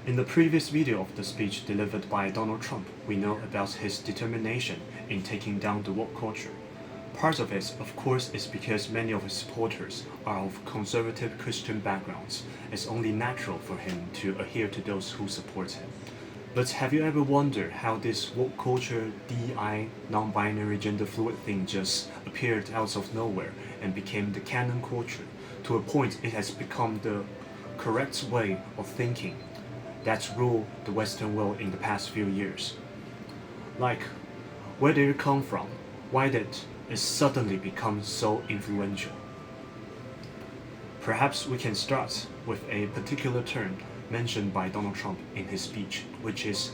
In the previous video of the speech delivered by Donald Trump, we know about his determination in taking down the woke culture. Part of it, of course, is because many of his supporters are of conservative Christian backgrounds. It's only natural for him to adhere to those who support him. But have you ever wondered how this woke culture, DEI, non-binary gender fluid thing just appeared out of nowhere and became the canon culture? To a point, it has become the correct way of thinking that's ruled the Western world in the past few years. Like, where did it come from? Why did it suddenly become so influential? Perhaps we can start with a particular term mentioned by Donald Trump in his speech, which is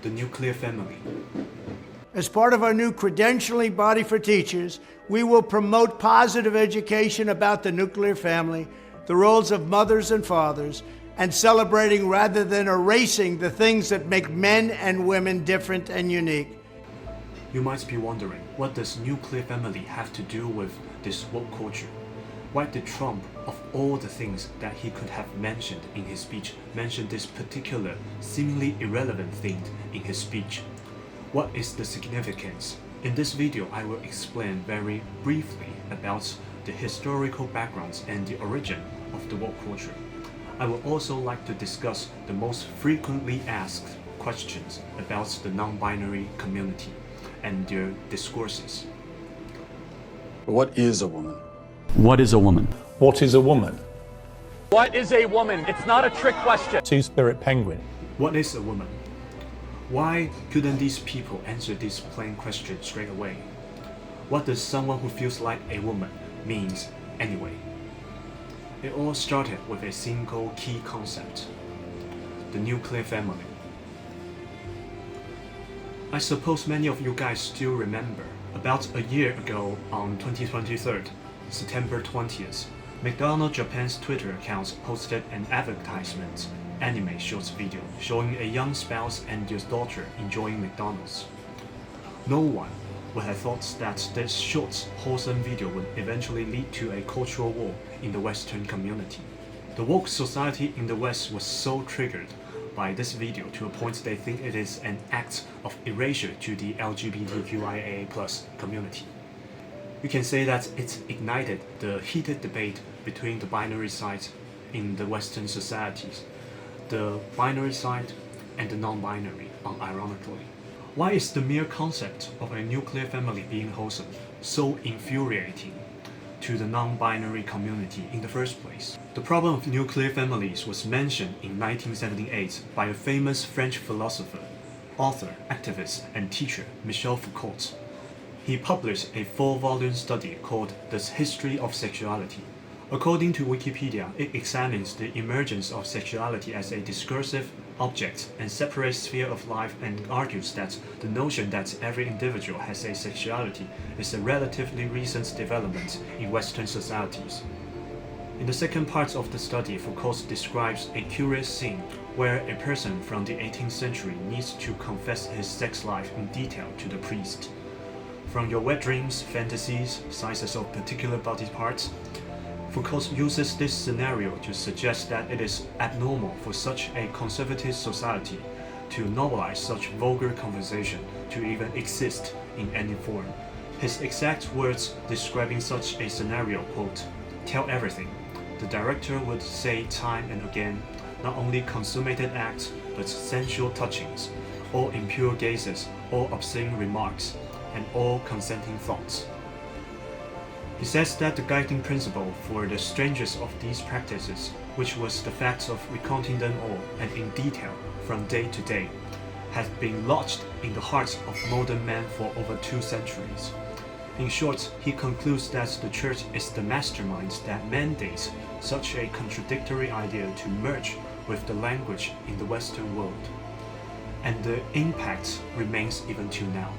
the nuclear family. As part of our new credentialing body for teachers, we will promote positive education about the nuclear family, the roles of mothers and fathers, and celebrating rather than erasing the things that make men and women different and unique. You might be wondering, what does nuclear family have to do with this woke culture? Why did Trump, of all the things that he could have mentioned in his speech, mention this particular, seemingly irrelevant thing in his speech? What is the significance? In this video, I will explain very briefly about the historical backgrounds and the origin of the woke culture. I would also like to discuss the most frequently asked questions about the non-binary community and their discourses. What is a woman? What is a woman? What is a woman? What is a woman? It's not a trick question. Two-spirit penguin. What is a woman? Why couldn't these people answer this plain question straight away? What does someone who feels like a woman means anyway? It all started with a single key concept: the nuclear family. I suppose many of you guys still remember, about a year ago on 2023, September 20th, McDonald's Japan's Twitter account posted an advertisement anime shorts video showing a young spouse and their daughter enjoying McDonald's. No one would have thought that this short, wholesome video would eventually lead to a cultural war in the Western community. The woke society in the West was so triggered by this video to a point they think it is an act of erasure to the LGBTQIA+ community. You can say that it ignited the heated debate between the binary side in the Western societies, the binary side and the non-binary, unironically. Why is the mere concept of a nuclear family being wholesome so infuriating to the non-binary community in the first place? The problem of nuclear families was mentioned in 1978 by a famous French philosopher, author, activist, and teacher, Michel Foucault. He published a 4-volume study called The History of Sexuality. According to Wikipedia, it examines the emergence of sexuality as a discursive object and separate sphere of life, and argues that the notion that every individual has a sexuality is a relatively recent development in Western societies. In the second part of the study, Foucault describes a curious scene where a person from the 18th century needs to confess his sex life in detail to the priest. From your wet dreams, fantasies, sizes of particular body parts, Foucault uses this scenario to suggest that it is abnormal for such a conservative society to normalize such vulgar conversation to even exist in any form. His exact words describing such a scenario, quote, "Tell everything. The director would say time and again, not only consummated acts, but sensual touchings, all impure gazes, all obscene remarks, and all consenting thoughts." He says that the guiding principle for the strangest of these practices, which was the fact of recounting them all and in detail from day to day, has been lodged in the hearts of modern men for over 2 centuries. In short, he concludes that the church is the mastermind that mandates such a contradictory idea to merge with the language in the Western world. And the impact remains even till now.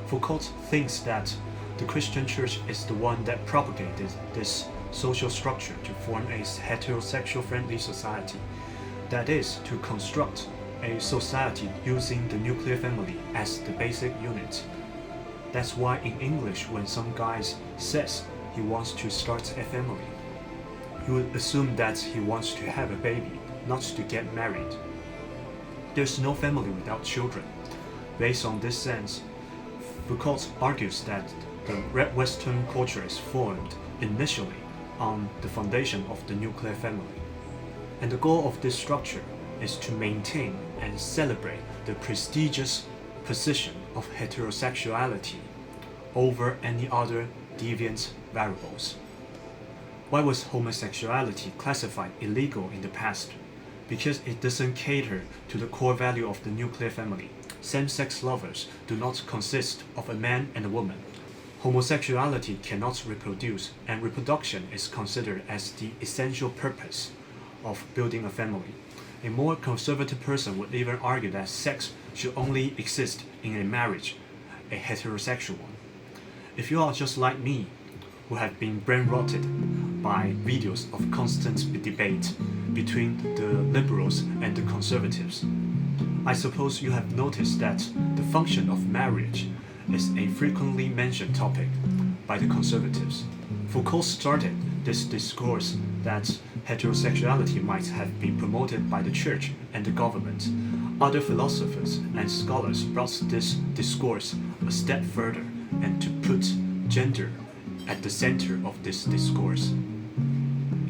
Foucault thinks that the Christian church is the one that propagated this social structure to form a heterosexual-friendly society. That is, to construct a society using the nuclear family as the basic unit. That's why in English, when some guy says he wants to start a family, you would assume that he wants to have a baby, not to get married. There's no family without children. Based on this sense, Foucault argues that the Western culture is formed initially on the foundation of the nuclear family. And the goal of this structure is to maintain and celebrate the prestigious position of heterosexuality over any other deviant variables. Why was homosexuality classified illegal in the past? Because it doesn't cater to the core value of the nuclear family. Same-sex lovers do not consist of a man and a woman. Homosexuality cannot reproduce, and reproduction is considered as the essential purpose of building a family. A more conservative person would even argue that sex should only exist in a marriage, a heterosexual one. If you are just like me, who have been brain-rotted by videos of constant debate between the liberals and the conservatives, I suppose you have noticed that the function of marriage is a frequently mentioned topic by the conservatives. Foucault started this discourse that heterosexuality might have been promoted by the church and the government. Other philosophers and scholars brought this discourse a step further and to put gender at the center of this discourse.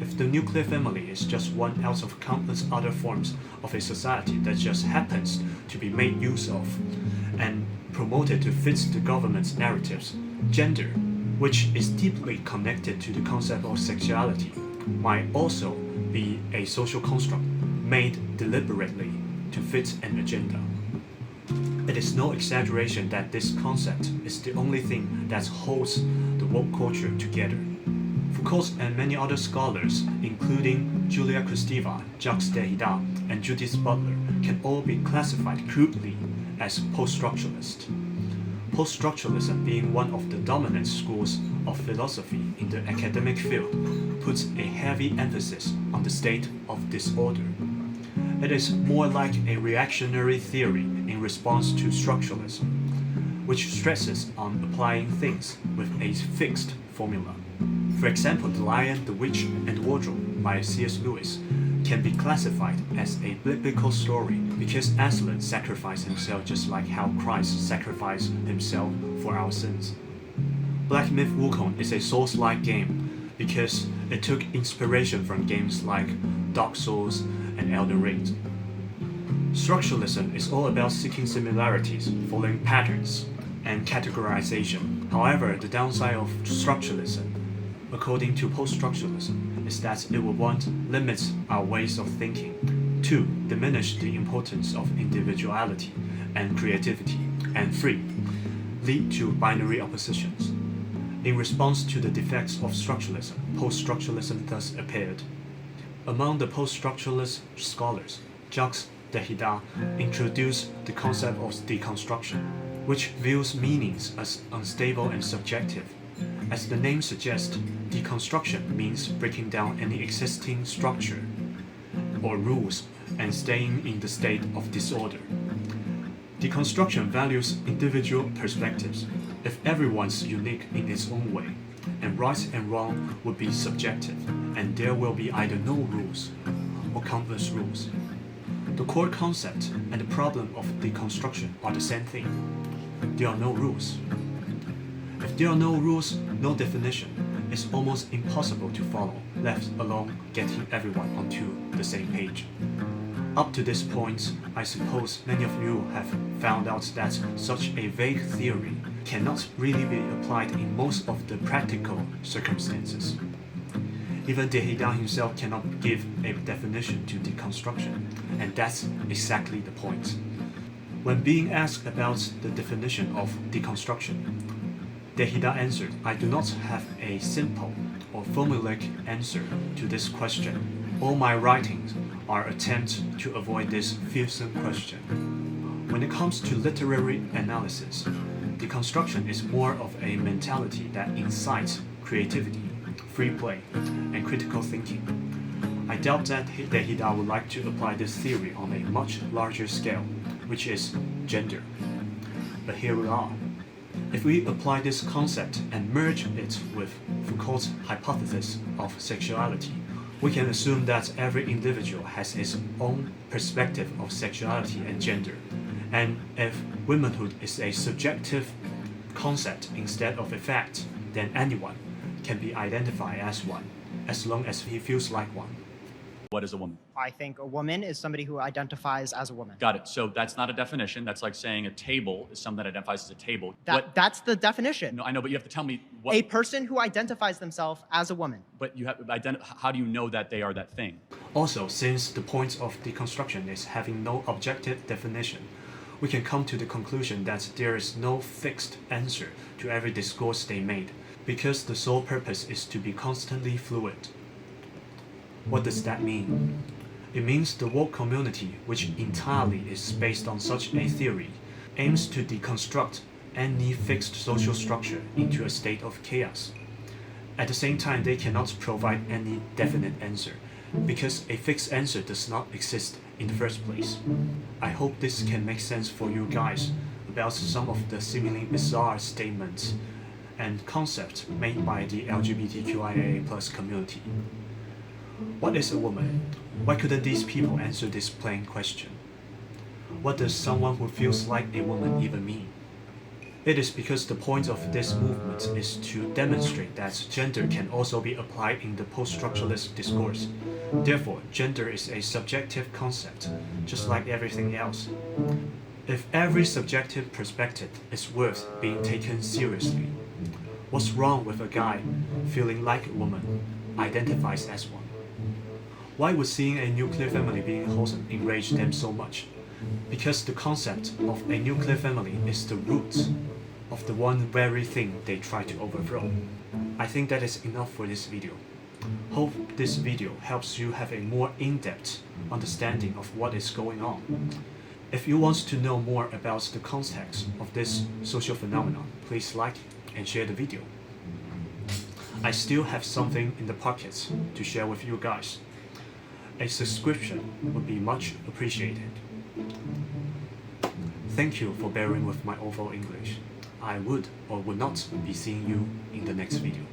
If the nuclear family is just one out of countless other forms of a society that just happens to be made use of and promoted to fit the government's narratives, gender, which is deeply connected to the concept of sexuality, might also be a social construct made deliberately to fit an agenda. It is no exaggeration that this concept is the only thing that holds the woke culture together. Foucault and many other scholars, including Julia Kristeva, Jacques Derrida, and Judith Butler, can all be classified crudely as post-structuralist. Post-structuralism, being one of the dominant schools of philosophy in the academic field, puts a heavy emphasis on the state of disorder. It is more like a reactionary theory in response to structuralism, which stresses on applying things with a fixed formula. For example, The Lion, the Witch, and the Wardrobe by C.S. Lewis can be classified as a biblical story because Aslan sacrificed himself just like how Christ sacrificed himself for our sins. Black Myth Wukong is a Souls-like game because it took inspiration from games like Dark Souls and Elden Ring. Structuralism is all about seeking similarities, following patterns, and categorization. However, the downside of structuralism, according to post-structuralism, is that it will limit our ways of thinking, 2. Diminish the importance of individuality and creativity, and 3. Lead to binary oppositions. In response to the defects of structuralism, post-structuralism thus appeared. Among the post-structuralist scholars, Jacques Derrida introduced the concept of deconstruction, which views meanings as unstable and subjective. As the name suggests, deconstruction means breaking down any existing structure or rules and staying in the state of disorder. Deconstruction values individual perspectives. If everyone's unique in its own way, and right and wrong would be subjective, and there will be either no rules or countless rules. The core concept and the problem of deconstruction are the same thing. There are no rules. If there are no rules, no definition, it's almost impossible to follow, let alone getting everyone onto the same page. Up to this point, I suppose many of you have found out that such a vague theory cannot really be applied in most of the practical circumstances. Even Derrida himself cannot give a definition to deconstruction, and that's exactly the point. When being asked about the definition of deconstruction, Derrida answered, "I do not have a simple or formulaic answer to this question. All my writings are attempts to avoid this fearsome question." When it comes to literary analysis, deconstruction is more of a mentality that incites creativity, free play, and critical thinking. I doubt that Derrida would like to apply this theory on a much larger scale, which is gender. But here we are. If we apply this concept and merge it with Foucault's hypothesis of sexuality, We can assume that every individual has its own perspective of sexuality and gender, and if womanhood is a subjective concept instead of a fact, then anyone can be identified as one, as long as he feels like one. What is a woman? I think a woman is somebody who identifies as a woman. Got it. So that's not a definition. That's like saying a table is someone that identifies as a table. That's the definition. No, I know, but you have to tell me what. A person who identifies themselves as a woman. But you have how do you know that they are that thing? Also, since the point of deconstruction is having no objective definition, we can come to the conclusion that there is no fixed answer to every discourse they made, because the sole purpose is to be constantly fluid. What does that mean? It means the woke community, which entirely is based on such a theory, aims to deconstruct any fixed social structure into a state of chaos. At the same time, they cannot provide any definite answer, because a fixed answer does not exist in the first place. I hope this can make sense for you guys about some of the seemingly bizarre statements and concepts made by the LGBTQIA+ community. What is a woman? Why couldn't these people answer this plain question? What does someone who feels like a woman even mean? It is because the point of this movement is to demonstrate that gender can also be applied in the post-structuralist discourse. Therefore, gender is a subjective concept, just like everything else. If every subjective perspective is worth being taken seriously, what's wrong with a guy feeling like a woman, identifies as one? Why would seeing a nuclear family being wholesome enrage them so much? Because the concept of a nuclear family is the root of the one very thing they try to overthrow. I think that is enough for this video. Hope this video helps you have a more in-depth understanding of what is going on. If you want to know more about the context of this social phenomenon, please like and share the video. I still have something in the pockets to share with you guys. A subscription would be much appreciated. Thank you for bearing with my awful English. I would or would not be seeing you in the next video.